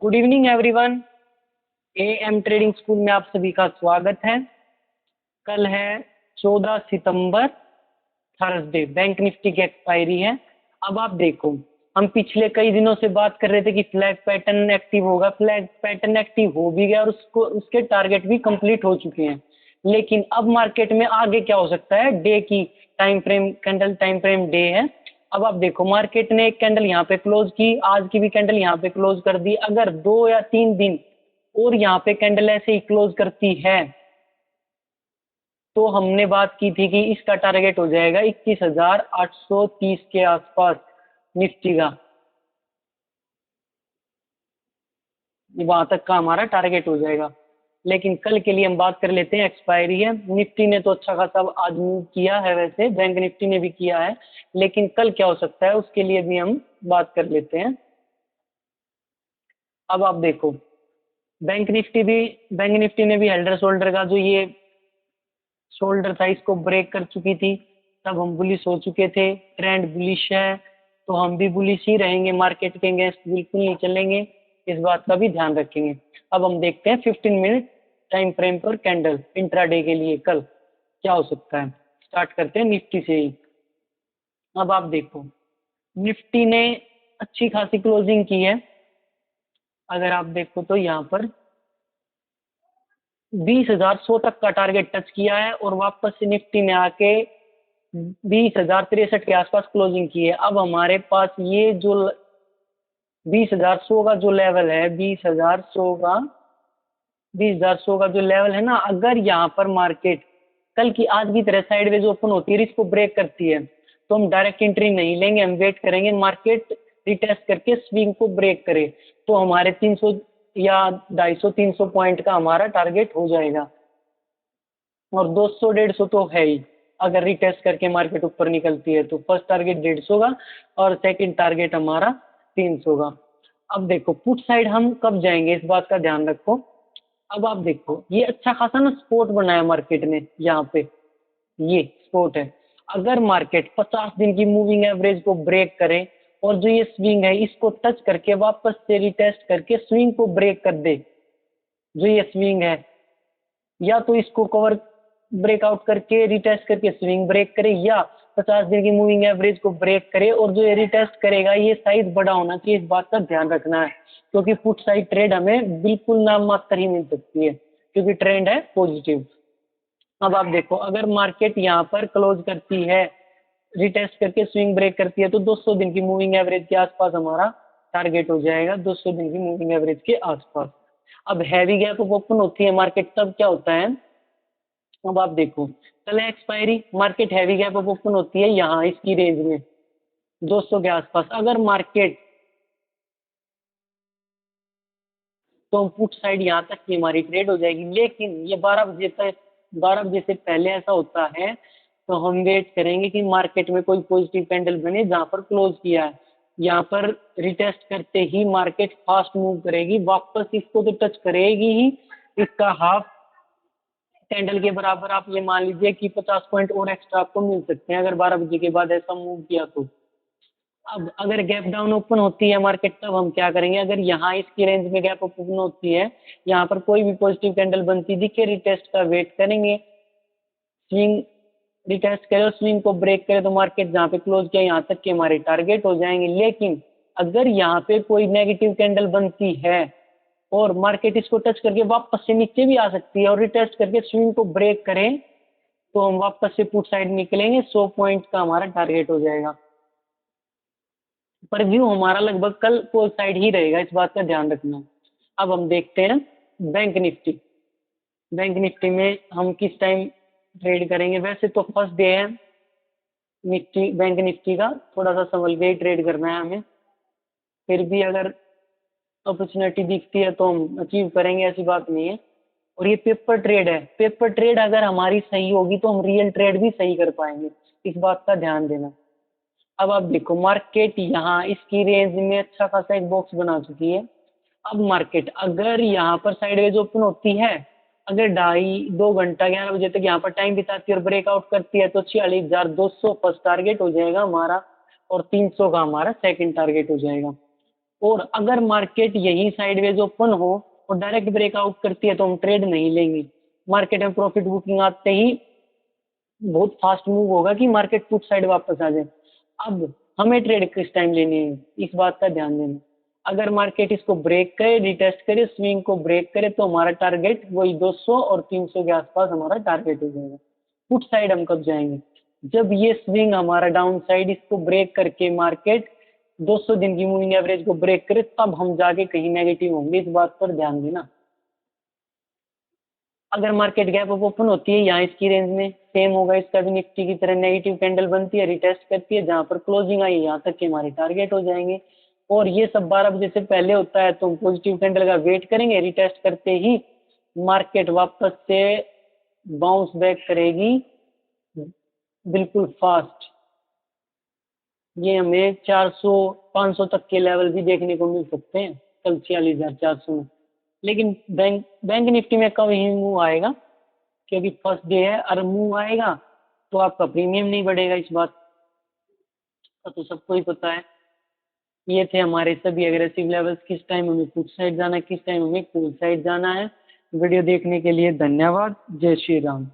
Good evening everyone. Am trading school में आप सभी का स्वागत है। कल है 14 सितंबर, थर्सडे। बैंक निफ्टी की एक्सपायरी है। अब आप देखो, हम पिछले कई दिनों से बात कर रहे थे कि फ्लैग पैटर्न एक्टिव होगा। फ्लैग पैटर्न एक्टिव हो भी गया और उसके टारगेट भी कंप्लीट हो चुके हैं। लेकिन अब मार्केट में आगे क्या हो सकता है? डे की time frame, candle time frame day है। अब आप देखो, मार्केट ने एक कैंडल यहाँ पे क्लोज की, आज की भी कैंडल यहाँ पे क्लोज कर दी। अगर 2 या 3 दिन और यहाँ पे कैंडल ऐसे ही क्लोज करती है तो हमने बात की थी कि इसका टारगेट हो जाएगा 21,830 के आसपास निफ्टी का। वहां तक का हमारा टारगेट हो जाएगा। लेकिन कल के लिए हम बात कर लेते हैं। एक्सपायरी है। निफ्टी ने तो अच्छा खासा आज मूव किया है, वैसे बैंक निफ्टी ने भी किया है, लेकिन कल क्या हो सकता है उसके लिए भी हम बात कर लेते हैं। अब आप देखो, बैंक निफ्टी ने भी हेल्डर शोल्डर का जो ये शोल्डर था इसको ब्रेक कर चुकी थी। तब हम बुलिश हो चुके थे। ट्रेंड बुलिश है तो हम भी बुलिश ही रहेंगे, मार्केट के अगेंस्ट बिल्कुल नहीं चलेंगे। इस बात का भी ध्यान रखेंगे। अब हम देखते हैं 15 मिनट टाइम फ्रेम पर कैंडल इंट्राडे के लिए कल क्या हो सकता है। स्टार्ट करते हैं निफ्टी से ही। अब आप देखो, निफ्टी ने अच्छी खासी क्लोजिंग की है। अगर आप देखो तो यहाँ पर 20,100 तक का टारगेट टच किया है और वापस से निफ्टी ने आके 20,063 के आसपास क्लोजिंग की है। अब हमारे पास ये जो 20,100 का जो लेवल है, 20,100 का जो लेवल है ना, अगर यहाँ पर मार्केट कल की आज की तरह साइडवेज ओपन होती है, इसको ब्रेक करती है, तो हम डायरेक्ट एंट्री नहीं लेंगे। हम वेट करेंगे मार्केट रिटेस्ट करके स्विंग को ब्रेक करे तो हमारे 300 या 250-300 पॉइंट का हमारा टारगेट हो जाएगा। और 200-150 तो है ही। अगर रिटेस्ट करके मार्केट ऊपर निकलती है तो फर्स्ट टारगेट 150 का और सेकंड टारगेट हमारा 300 का। अब देखो, पुट साइड हम कब जाएंगे इस बात का ध्यान रखो। अब आप देखो, ये अच्छा खासा ना सपोर्ट बनाया मार्केट ने। यहाँ पे ये सपोर्ट है। अगर मार्केट 50 दिन की मूविंग एवरेज को ब्रेक करे और जो ये स्विंग है इसको टच करके वापस से रिटेस्ट करके स्विंग को ब्रेक कर दे, जो ये स्विंग है, या तो इसको कवर ब्रेकआउट करके रिटेस्ट करके स्विंग ब्रेक करे, या 50 दिन की मूविंग एवरेज को ब्रेक करे, और जो ये रिटेस्ट करेगा ये साइज बड़ा होना चाहिए। इस बात का ध्यान रखना है, क्योंकि फुट साइड ट्रेड हमें बिल्कुल नाम मात्र ही मिल सकती है, क्योंकि ट्रेंड है पॉजिटिव। अब आप देखो, अगर मार्केट यहाँ पर क्लोज करती है, रिटेस्ट करके स्विंग ब्रेक करती है, तो 200 दिन की मूविंग एवरेज के आसपास हमारा टारगेट हो जाएगा। 200 दिन की मूविंग एवरेज के आसपास। अब हैवी गैप ओपन होती है मार्केट, तब क्या होता है? अब आप देखो, कल expiry, market heavy gap open होती है यहाँ इसकी रेंज में 200 के आसपास। अगर मार्केट, तो हम पुट साइड यहाँ तक की हमारी ट्रेड हो जाएगी। लेकिन ये 12 बजे से पहले ऐसा होता है तो हम वेट करेंगे कि मार्केट में कोई पॉजिटिव कैंडल बने जहाँ पर क्लोज किया है। यहाँ पर रिटेस्ट करते ही मार्केट फास्ट मूव करेगी, वापस इसको तो टच करेगी ही। इसका हाफ कैंडल के बराबर आप ये मान लीजिए कि 50 पॉइंट और एक्स्ट्रा आपको मिल सकते हैं अगर 12 बजे के बाद ऐसा मूव किया तो। अब अगर गैप डाउन ओपन होती है मार्केट, तब हम क्या करेंगे? अगर यहाँ इसकी रेंज में गैप ओपन होती है, यहाँ पर कोई भी पॉजिटिव कैंडल बनती दिखे, रिटेस्ट का वेट करेंगे। स्विंग रिटेस्ट करे और स्विंग को ब्रेक करे तो मार्केट जहाँ पे क्लोज किया यहाँ तक के हमारे टारगेट हो जाएंगे। लेकिन अगर यहाँ पे कोई नेगेटिव कैंडल बनती है और मार्केट इसको टच करके वापस से नीचे भी आ सकती है और रिटेस्ट करके स्विंग को ब्रेक करें, तो हम वापस से पुट साइड निकलेंगे। 100 पॉइंट का हमारा टारगेट हो जाएगा। पर व्यू हमारा लगभग कल को साइड ही रहेगा, इस बात का ध्यान रखना। अब हम देखते हैं बैंक निफ्टी। बैंक निफ्टी में हम किस टाइम ट्रेड करेंगे? वैसे तो फर्स्ट डे है निफ्टी, बैंक निफ्टी का थोड़ा सा संभल के ही ट्रेड करना है हमें। फिर भी अगर अपॉर्चुनिटी दिखती है तो हम अचीव करेंगे, ऐसी बात नहीं है। और ये पेपर ट्रेड है। पेपर ट्रेड अगर हमारी सही होगी तो हम रियल ट्रेड भी सही कर पाएंगे, इस बात का ध्यान देना। अब आप देखो, मार्केट यहाँ इसकी रेंज में अच्छा खासा एक बॉक्स बना चुकी है। अब मार्केट अगर यहाँ पर साइडवेज ओपन होती है, अगर 2.5-2 घंटा 11 बजे तक यहाँ पर टाइम बिताती है और ब्रेकआउट करती है, तो 46,200 फर्स्ट टारगेट हो जाएगा हमारा और 300 का हमारा सेकंड टारगेट हो जाएगा। और अगर मार्केट यही साइडवेज ओपन हो और डायरेक्ट ब्रेकआउट करती है तो हम ट्रेड नहीं लेंगे। मार्केट में प्रॉफिट बुकिंग आते ही बहुत फास्ट मूव होगा कि मार्केट पुट साइड वापस आ जाए। अब हमें ट्रेड किस टाइम लेनी है, इस बात का ध्यान देना। अगर मार्केट इसको ब्रेक करे, रिटेस्ट करे, स्विंग को ब्रेक करे तो हमारा टारगेट वही 200 और 300 के आसपास हमारा टारगेट हो जाएगा। पुट साइड हम कब जाएंगे, जब ये स्विंग हमारा डाउन साइड इसको ब्रेक करके मार्केट 200 दिन की मूविंग एवरेज को ब्रेक करे, तब हम जाके कहीं नेगेटिव होंगे, इस बात पर ध्यान देना। अगर मार्केट गैप अप ओपन होती है यहाँ इसकी रेंज में, सेम होगा इसका भी, निफ्टी की तरह नेगेटिव कैंडल बनती है, रिटेस्ट करती है, जहां पर क्लोजिंग आई यहाँ तक के हमारे टारगेट हो जाएंगे। और ये सब 12 बजे से पहले होता है तो हम पॉजिटिव कैंडल का वेट करेंगे, रिटेस्ट करते ही मार्केट वापस से बाउंस बैक करेगी बिल्कुल फास्ट। ये हमें 400 500 तक के लेवल भी देखने को मिल सकते हैं कल 46,400 में। लेकिन बैंक बैंक निफ्टी में कब ही मूव आएगा, क्योंकि फर्स्ट डे है, और मूव आएगा तो आपका प्रीमियम नहीं बढ़ेगा, इस बात का तो सबको ही पता है। ये थे हमारे सभी एग्रेसिव लेवल्स, किस टाइम हमें पुट साइड जाना है, किस टाइम हमें कॉल साइड जाना है। वीडियो देखने के लिए धन्यवाद। जय श्री राम।